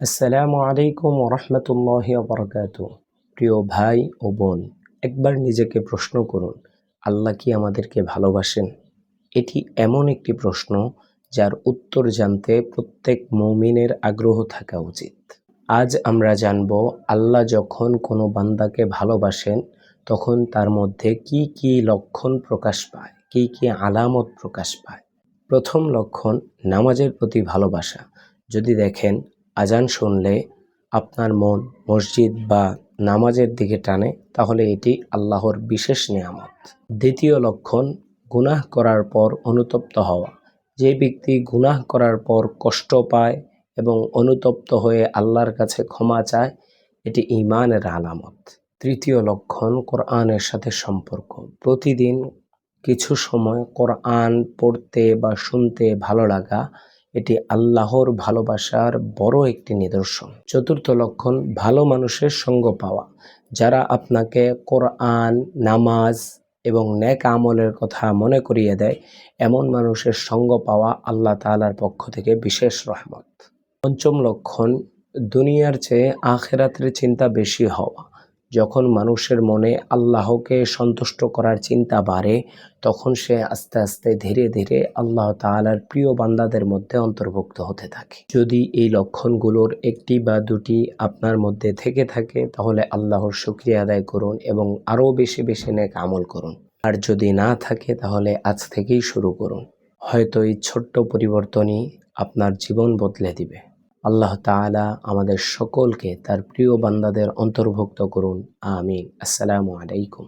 আসসালামু আলাইকুম ওরহমতুল্লাহি ওবরাকাতুহ। প্রিয় ভাই ও বোন, একবার নিজেকে প্রশ্ন করুন, আল্লাহ কি আমাদেরকে ভালোবাসেন? এটি এমন একটি প্রশ্ন যার উত্তর জানতে প্রত্যেক মুমিনের আগ্রহ থাকা উচিত। আজ আমরা জানব, আল্লাহ যখন কোনো বান্দাকে ভালোবাসেন তখন তার মধ্যে কি কি লক্ষণ প্রকাশ পায়, কি কি আলামত প্রকাশ পায়। প্রথম লক্ষণ, নামাজের প্রতি ভালোবাসা। যদি দেখেন আজান শুনলে আপনার মন মসজিদ বা নামাজের দিকে টানে, তাহলে এটি আল্লাহর বিশেষ নেয়ামত। দ্বিতীয় লক্ষণ, গুনাহ করার পর অনুতপ্ত হওয়া। যে ব্যক্তি গুনাহ করার পর কষ্ট পায় এবং অনুতপ্ত হয়ে আল্লাহর কাছে ক্ষমা চায়, এটি ঈমানের আলামত। তৃতীয় লক্ষণ, কোরআনের সাথে সম্পর্ক। প্রতিদিন কিছু সময় কোরআন পড়তে বা শুনতে ভালো লাগা, এটি আল্লাহর ভালোবাসার বড় একটি নিদর্শন। চতুর্থ লক্ষণ, ভালো মানুষের সঙ্গ পাওয়া। যারা আপনাকে কোরআন, নামাজ এবং নেক আমলের কথা মনে করিয়ে দেয়, এমন মানুষের সঙ্গ পাওয়া আল্লাহ তাআলার পক্ষ থেকে বিশেষ রহমত। পঞ্চম লক্ষণ, দুনিয়ার চেয়ে আখিরাতের চিন্তা বেশি হওয়া। যখন মানুষের মনে আল্লাহকে সন্তুষ্ট করার চিন্তা বাড়ে, তখন সে আস্তে আস্তে ধীরে ধীরে আল্লাহ তাআলার প্রিয় বান্দাদের মধ্যে অন্তর্ভুক্ত হতে থাকে। যদি এই লক্ষণগুলোর একটি বা দুটি আপনার মধ্যে থেকে থাকে, তাহলে আল্লাহর শুকরিয়া আদায় করুন এবং আরও বেশি বেশি নেক আমল করুন। আর যদি না থাকে, তাহলে আজ থেকেই শুরু করুন। হয়তো এই ছোট্ট পরিবর্তনই আপনার জীবন বদলে দিবে। আল্লাহ তাআলা আমাদের সকলকে তার প্রিয় বান্দাদের অন্তর্ভুক্ত করুন। আমিন। আসসালামু আলাইকুম।